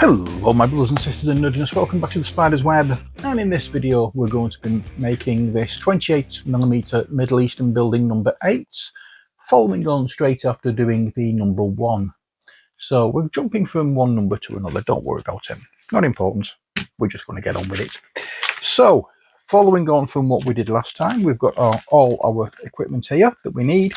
Hello my brothers and sisters in nerdiness, welcome back to the Spider's Web, and in this video we're going to be making this 28mm Middle Eastern building number 8, following on straight after doing the number 1. So we're jumping from one number to another, don't worry about it, not important, we're just going to get on with it. So following on from what we did last time, we've got all our equipment here that we need.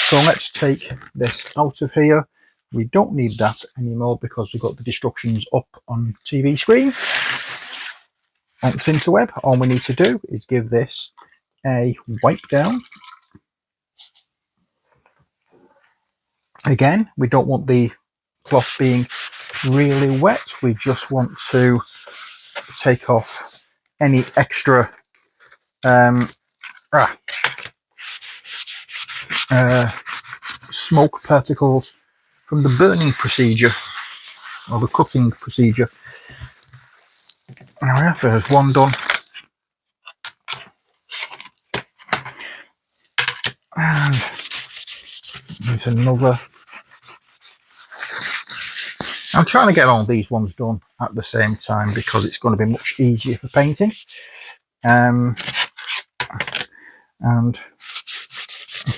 So let's take this out of here. We don't need that anymore because we've got the instructions up on TV screen. Onto Interweb, all we need to do is give this a wipe down. Again, we don't want the cloth being really wet. We just want to take off any extra smoke particles from the burning procedure or the cooking procedure. Now there's one done, and there's another. I'm trying to get all these ones done at the same time because it's going to be much easier for painting, and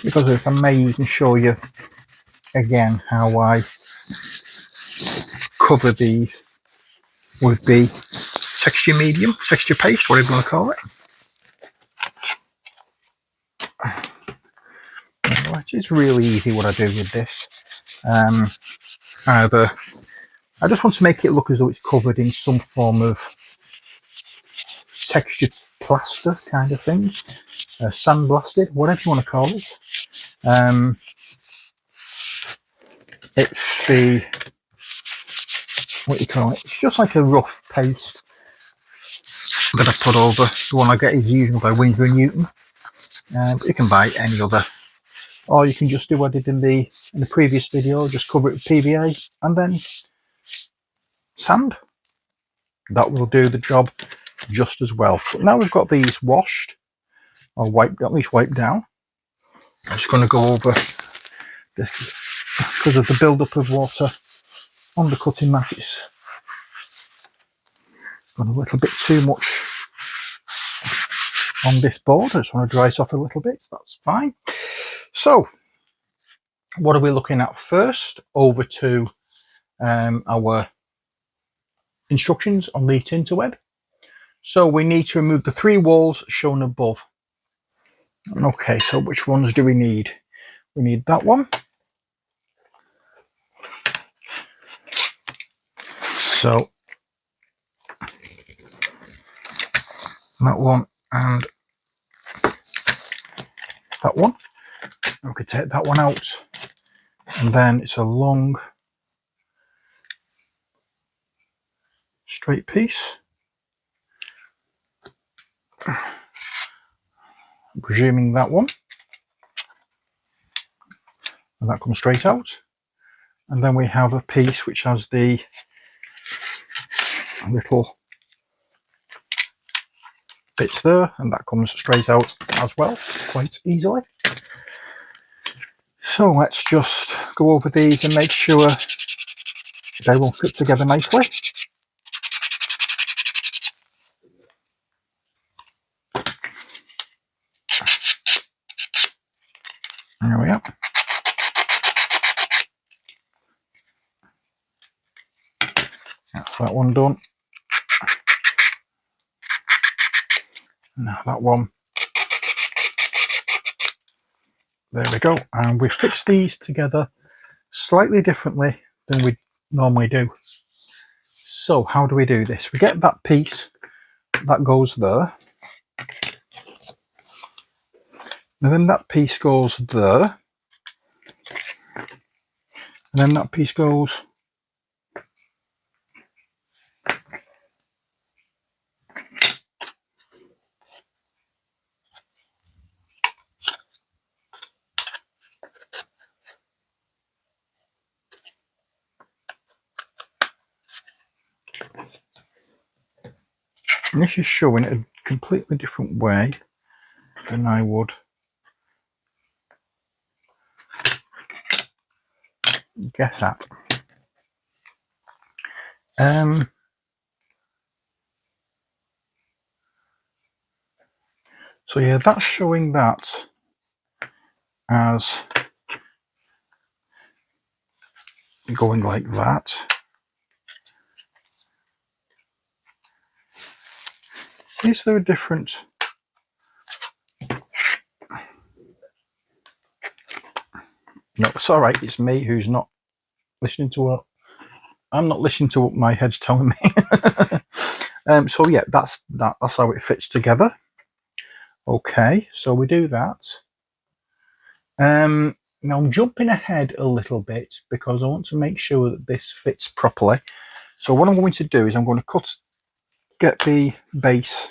because if I may even show you again how I cover these with the texture medium, texture paste, whatever you want to call it. It's really easy what I do with this. Either I just want to make it look as though it's covered in some form of textured plaster kind of thing, sandblasted, whatever you want to call it. It's the, what you call it, it's just like a rough paste that I put over. The one I get is usually by Winsor & Newton, but you can buy any other, or you can just do what I did in the previous video, just cover it with PVA and then sand. That will do the job just as well. But now we've got these washed or wiped, at least wiped down, I'm just going to go over this because of the build-up of water on the cutting mat. It's got a little bit too much on this board. I just want to dry it off a little bit. That's fine. So what are we looking at first? Over to our instructions on the Interweb. So we need to remove the 3 walls shown above. Okay, so which ones do we need? We need that one. So that one and that one. We could take that one out, and then it's a long straight piece. I'm presuming that one, and that comes straight out. And then we have a piece which has the little bits there, and that comes straight out as well, quite easily. So let's just go over these and make sure they will fit together nicely. There we are. That's that one done. Now that one. There we go. And we fix these together slightly differently than we normally do. So how do we do this? We get that piece that goes there. And then that piece goes there. And then that piece goes and this is showing it a completely different way than I would guess at. So yeah, that's showing that as going like that. Is there a different? No, it's all right. It's me who's not listening to what I'm not listening to what my head's telling me. So yeah, that's how it fits together. Okay, so we do that. Now I'm jumping ahead a little bit because I want to make sure that this fits properly. So what I'm going to do is I'm going to get the base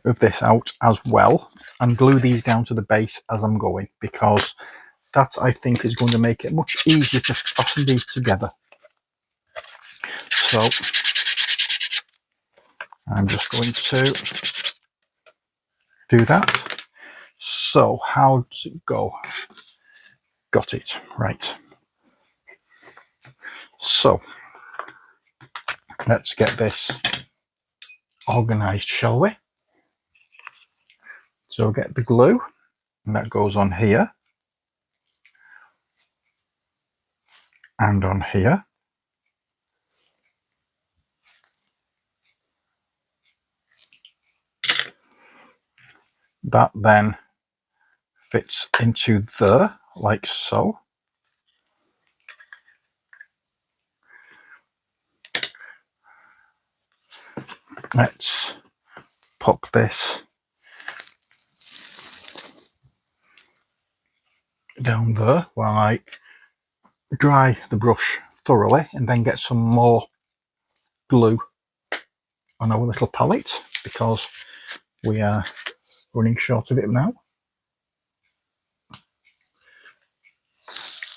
of this out as well and glue these down to the base as I'm going, because that I think is going to make it much easier to fasten these together. So I'm just going to do that. So how does it go? Got it, right. So let's get this organized, shall we? So get the glue, and that goes on here and on here. That then fits into there, like so. Let's pop this down there while I dry the brush thoroughly and then get some more glue on our little palette because we are running short of it now.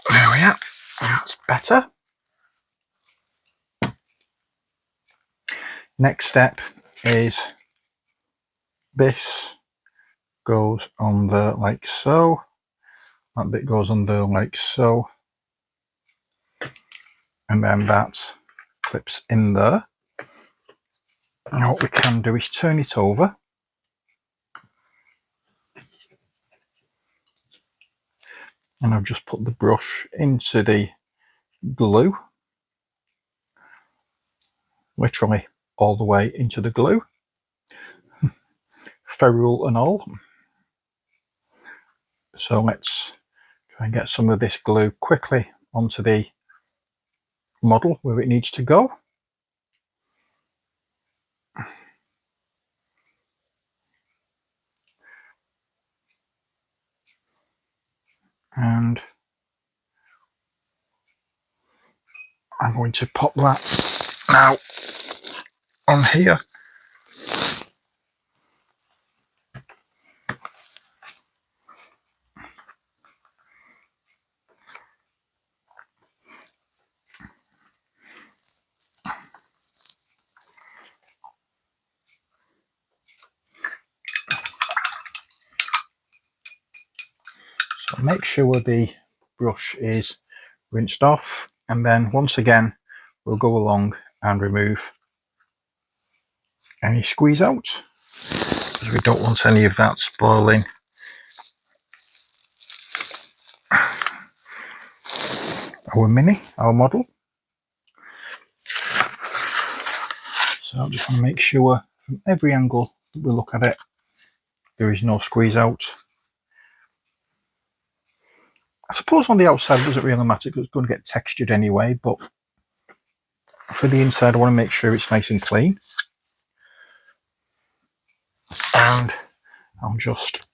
There we are. That's better. Next step is this goes on there like so. That bit goes on there like so. And then that clips in there. Now what we can do is turn it over. And I've just put the brush into the glue. Literally all the way into the glue. Ferrule and all. So let's try and get some of this glue quickly onto the model where it needs to go. And I'm going to pop that now on here. So make sure the brush is rinsed off, and then once again we'll go along and remove any squeeze out because we don't want any of that spoiling our model. So I just want to make sure from every angle that we look at it there is no squeeze out. I suppose on the outside it doesn't really matter because it's going to get textured anyway, but for the inside I want to make sure it's nice and clean. And I'll just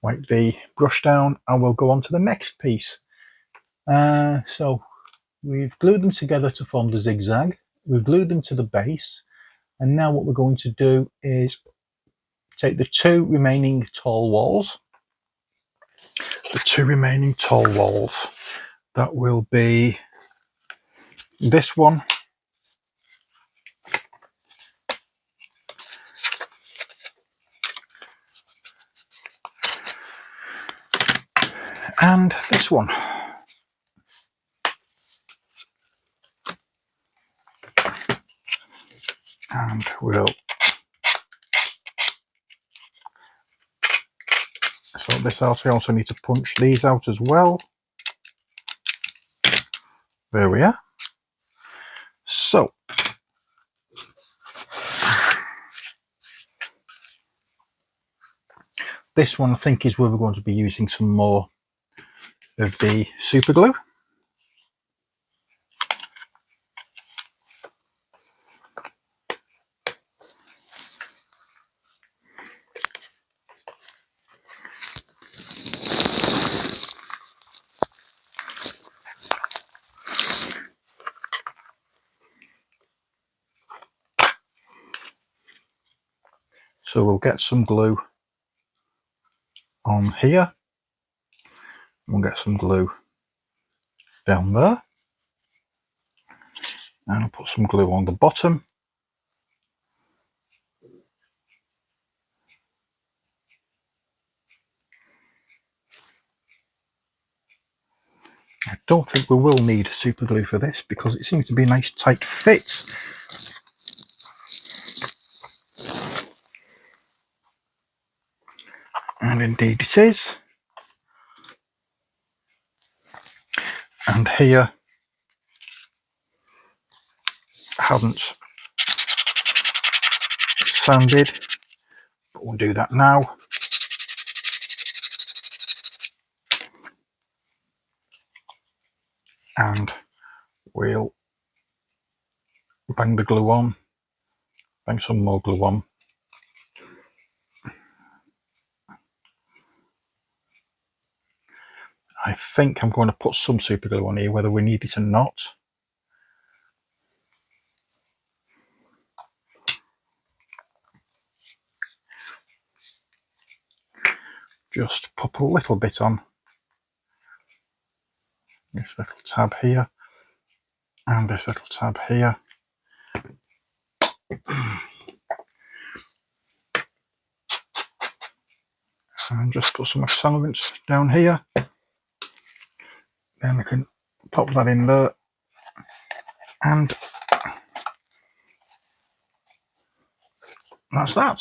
wipe the brush down and we'll go on to the next piece. So we've glued them together to form the zigzag. We've glued them to the base, and now what we're going to do is take the two remaining tall walls. That will be this one and this one. we'll sort this out. I also need to punch these out as well. There we are. So this one I think is where we're going to be using some more of the super glue. So we'll get some glue on here. We'll get some glue down there. And I'll put some glue on the bottom. I don't think we will need super glue for this because it seems to be a nice tight fit. And indeed it is. And here I haven't sanded, but we'll do that now. And we'll bang the glue on, bang some more glue on. I think I'm going to put some super glue on here, whether we need it or not. Just pop a little bit on this little tab here and this little tab here. And just put some accelerants down here. Then we can pop that in there, and that's that.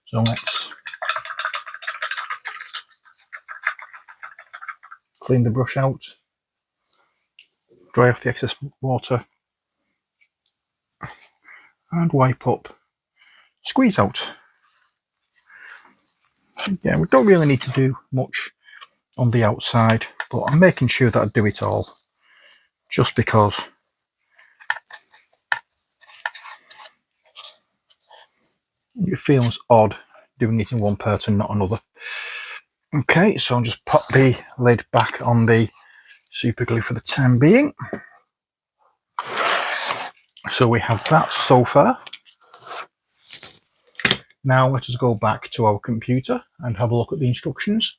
So let's clean the brush out, dry off the excess water, and wipe up, squeeze out. Yeah, we don't really need to do much on the outside, but I'm making sure that I do it all, just because it feels odd doing it in one part and not another. Okay, so I'll just pop the lid back on the super glue for the time being. So we have that so far. Now let us go back to our computer and have a look at the instructions.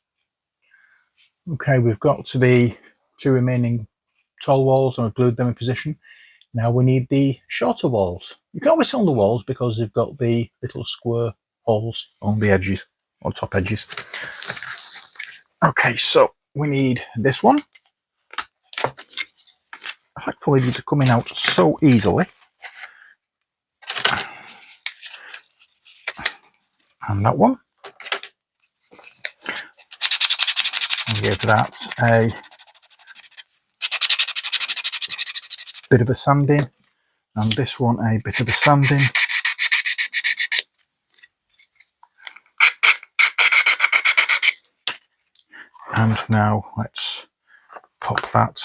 Okay, we've got to the two remaining tall walls and I've glued them in position. Now we need the shorter walls. You can always see on the walls because they've got the little square holes on the edges, or top edges. Okay, so we need this one. Thankfully these are coming out so easily. And that one. I'll give that a bit of a sanding, and this one a bit of a sanding. And now let's pop that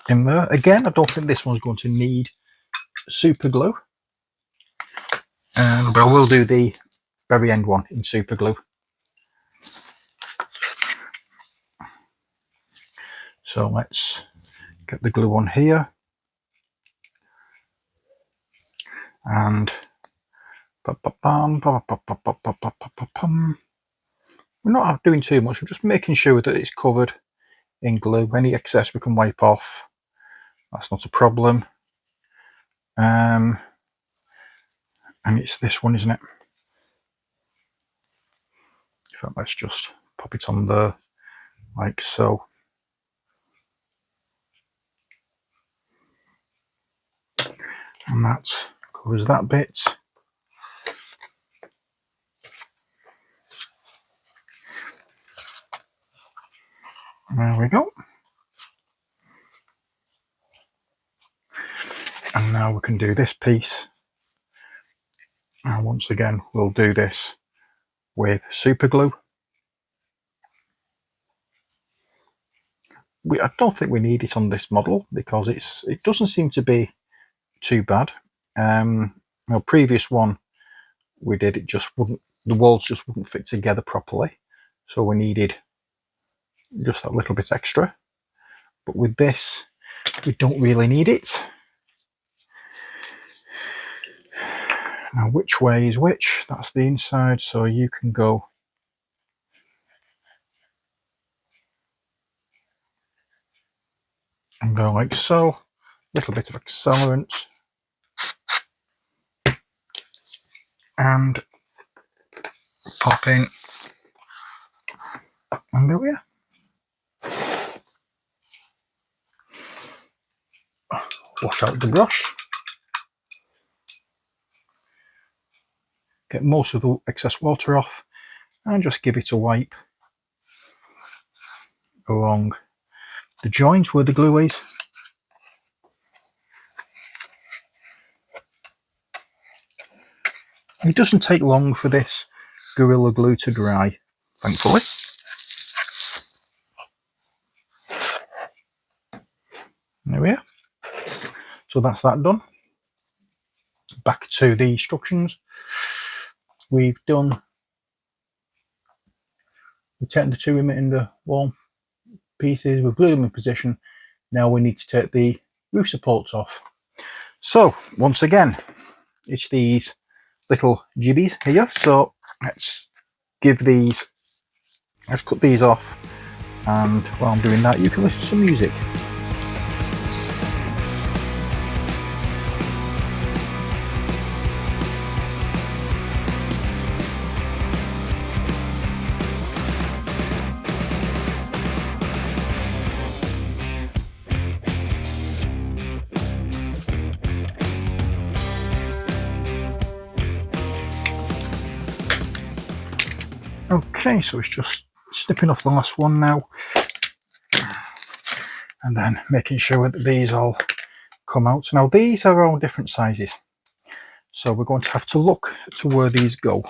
in there. Again, I don't think this one's going to need super glue, but I will do the very end one in super glue. So let's get the glue on here, and we're not doing too much. I'm just making sure that it's covered in glue. Any excess we can wipe off. That's not a problem. And it's this one, isn't it? In fact, let's just pop it on there like so. And that covers that bit. There we go. And now we can do this piece. And once again, we'll do this with super glue. I don't think we need it on this model because it doesn't seem to be too bad. Our previous one we did, it just wouldn't, the walls just wouldn't fit together properly, so we needed just that little bit extra. But with this, we don't really need it. Now, which way is which? That's the inside, so you can go and go like so. Little bit of accelerant, and pop in, and there we are. Wash out the brush, get most of the excess water off, and just give it a wipe along the joint where the glue is. It doesn't take long for this Gorilla Glue to dry, thankfully. There we are. So that's that done. Back to the instructions. We've taken the two in the wall pieces, we've glued them in position. Now we need to take the roof supports off. So once again, it's these little jibbies here. So let's cut these off, and while I'm doing that, you can listen to some music. Okay, so it's just snipping off the last one now, and then making sure that these all come out. Now these are all different sizes, so we're going to have to look to where these go.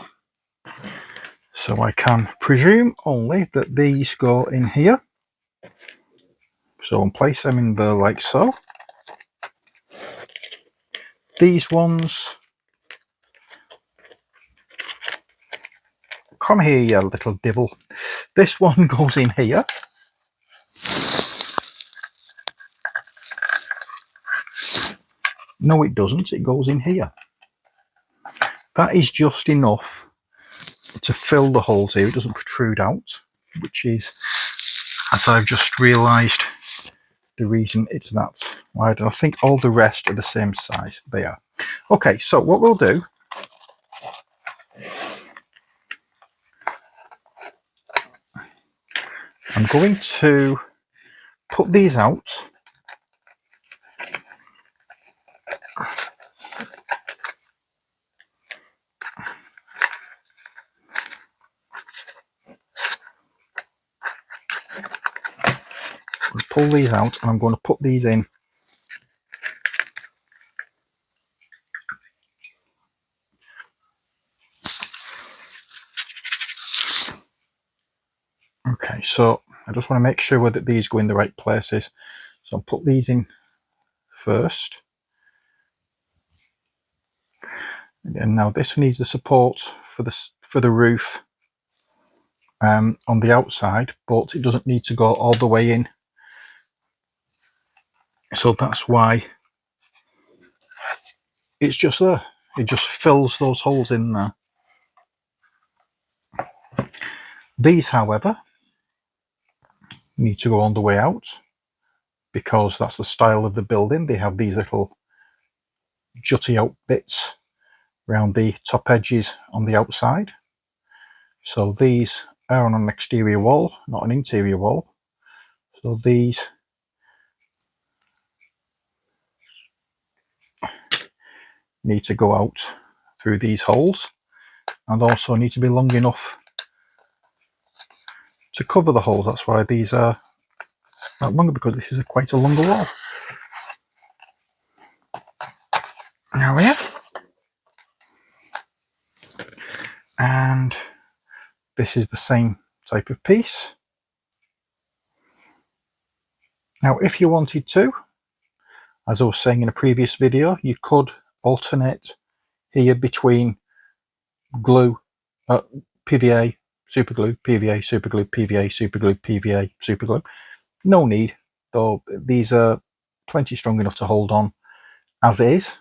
So I can presume only that these go in here. So I'll place them in there like so. These ones, come here, you little devil. This one goes in here. No, it doesn't. It goes in here. That is just enough to fill the holes here. It doesn't protrude out, which is, as I've just realised, the reason it's that wide. I think all the rest are the same size. They are. Okay, so what we'll do, I'm going to put these out. Pull these out, and I'm going to put these in. Okay, so I just want to make sure that these go in the right places. So I'll put these in first. Again, now this needs the support for the roof on the outside, but it doesn't need to go all the way in. So that's why it's just there. It just fills those holes in there. These, however, need to go on the way out because that's the style of the building. They have these little jutty out bits around the top edges on the outside. So these are on an exterior wall, not an interior wall. So these need to go out through these holes, and also need to be long enough to cover the holes. That's why these are that longer, because this is quite a longer wall. Now we have, and this is the same type of piece. Now if you wanted to, as I was saying in a previous video, you could alternate here between glue, PVA, super glue, PVA, super glue, PVA, super glue, PVA, super glue. No need, though these are plenty strong enough to hold on as is.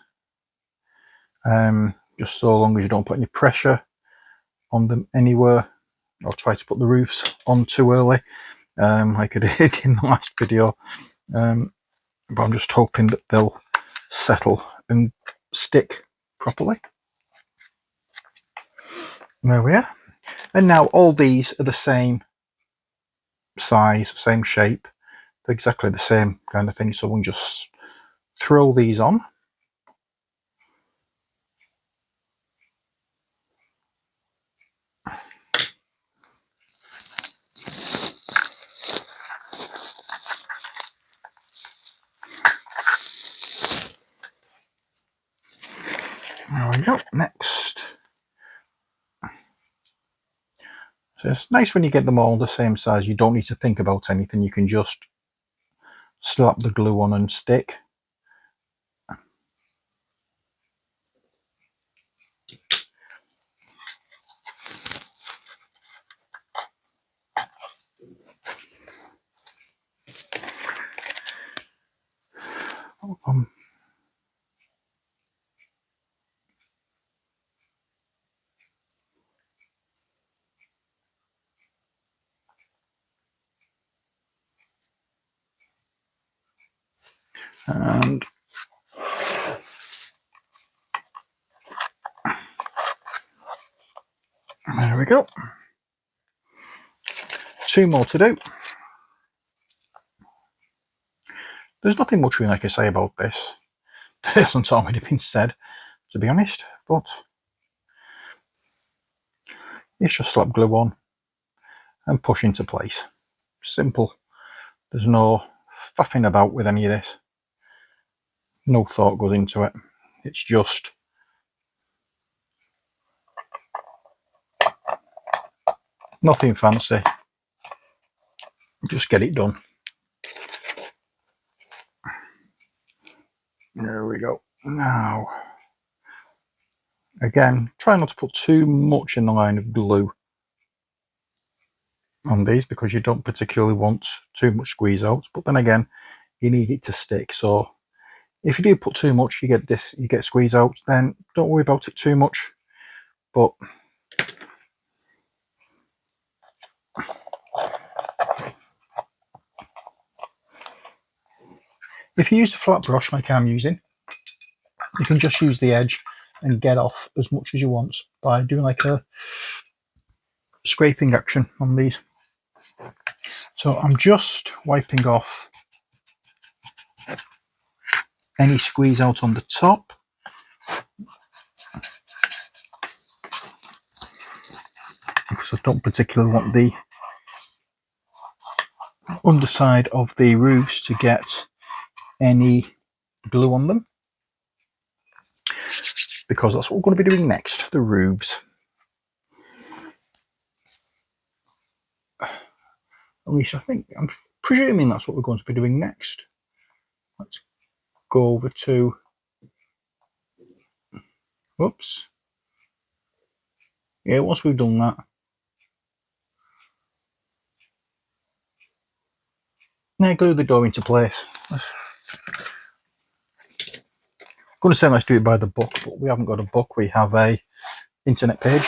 Just so long as you don't put any pressure on them anywhere, or try to put the roofs on too early, like I did in the last video. But I'm just hoping that they'll settle and stick properly. There we are. And now all these are the same size, same shape. They're exactly the same kind of thing. So we'll just throw these on. There we go. Next. So it's nice when you get them all the same size. You don't need to think about anything. You can just slap the glue on and stick. And there we go. 2 more to do. There's nothing much really I can say about this. There hasn't already been said, to be honest, but it's just slap glue on and push into place. Simple. There's no faffing about with any of this. No thought goes into it. It's just nothing fancy. Just get it done. There we go. Now, again, try not to put too much in the line of glue on these, because you don't particularly want too much squeeze out. But then again, you need it to stick. So if you do put too much, you get squeeze out. Then don't worry about it too much. But if you use a flat brush like I'm using, you can just use the edge and get off as much as you want by doing like a scraping action on these. So I'm just wiping off any squeeze out on the top. Because I don't particularly want the underside of the roofs to get any glue on them, because that's what we're going to be doing next, the roofs. At least I'm presuming that's what we're going to be doing next. Let's go over to, whoops, yeah, once we've done that, now glue the door into place. I'm going to say let's do it by the book, but we haven't got a book, we have a internet page.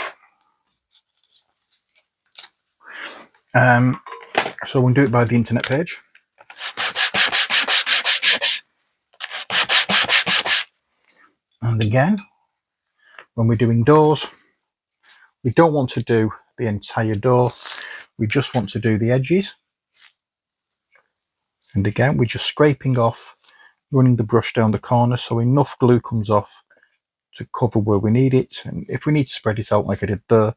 So we'll do it by the internet page. And again, when we're doing doors, we don't want to do the entire door, we just want to do the edges. And again, we're just scraping off, running the brush down the corner so enough glue comes off to cover where we need it, and if we need to spread it out like I did there,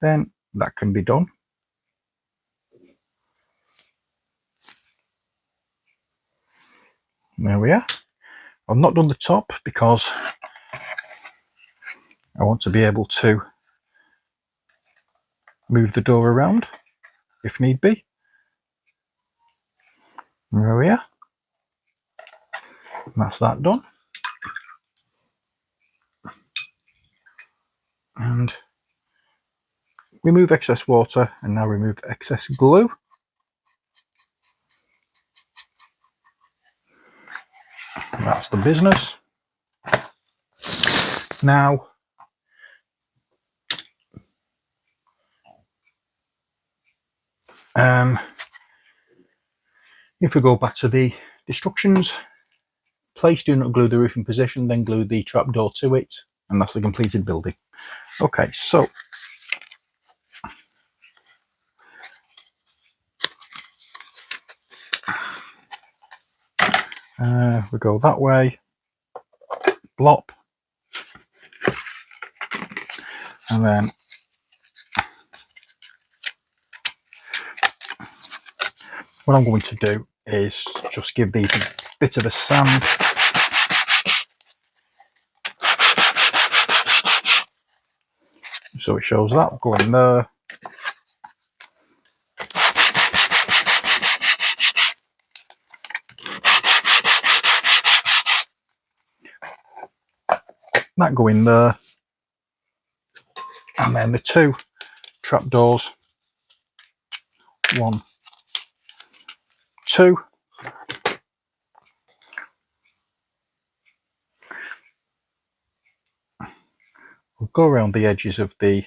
then that can be done. There we are. I've not done the top because I want to be able to move the door around if need be. There we are. That's that done. And remove excess water, and now remove excess glue. That's the business. Now, if we go back to the instructions, place, do not glue the roof in position, then glue the trapdoor to it, and that's the completed building. Okay, so we go that way, blop, and then what I'm going to do is just give these a bit of a sand. So it shows that going there. That go in there. And then the two trapdoors. 1, 2. We'll go around the edges of the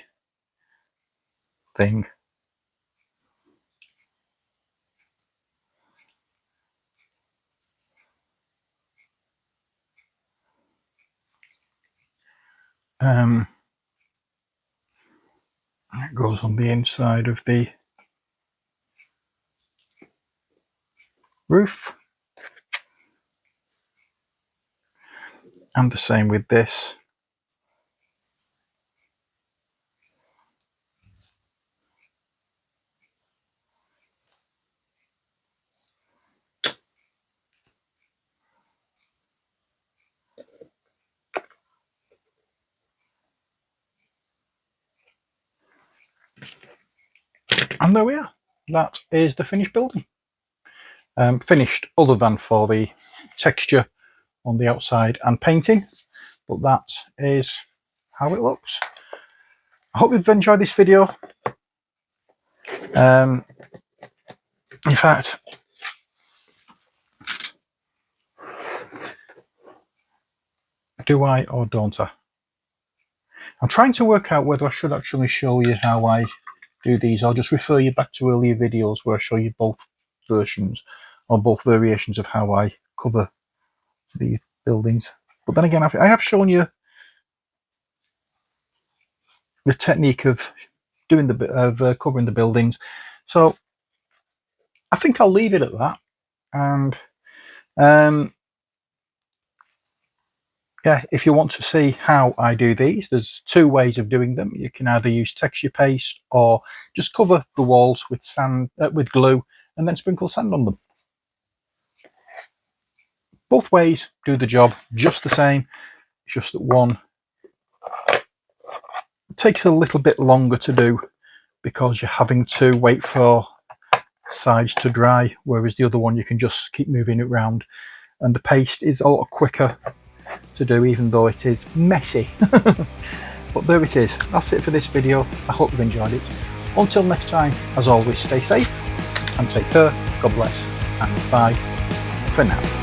thing. It goes on the inside of the roof. And the same with this. And there we are. That is the finished building. Finished other than for the texture on the outside and painting, but that is how it looks. I hope you've enjoyed this video. In fact, do I or don't I? I'm trying to work out whether I should actually show you how I do these. I'll just refer you back to earlier videos where I show you both versions or both variations of how I cover the buildings. But then again, I have shown you the technique of doing covering the buildings, so I think I'll leave it at that. And yeah, if you want to see how I do these, there's 2 ways of doing them. You can either use texture paste or just cover the walls with sand, with glue, and then sprinkle sand on them. Both ways do the job just the same. It's just that one takes a little bit longer to do because you're having to wait for sides to dry, whereas the other one you can just keep moving it around, and the paste is a lot quicker to do, even though it is messy. But there it is. That's it for this video. I hope you've enjoyed it. Until next time, as always, stay safe and take care. God bless, and bye for now.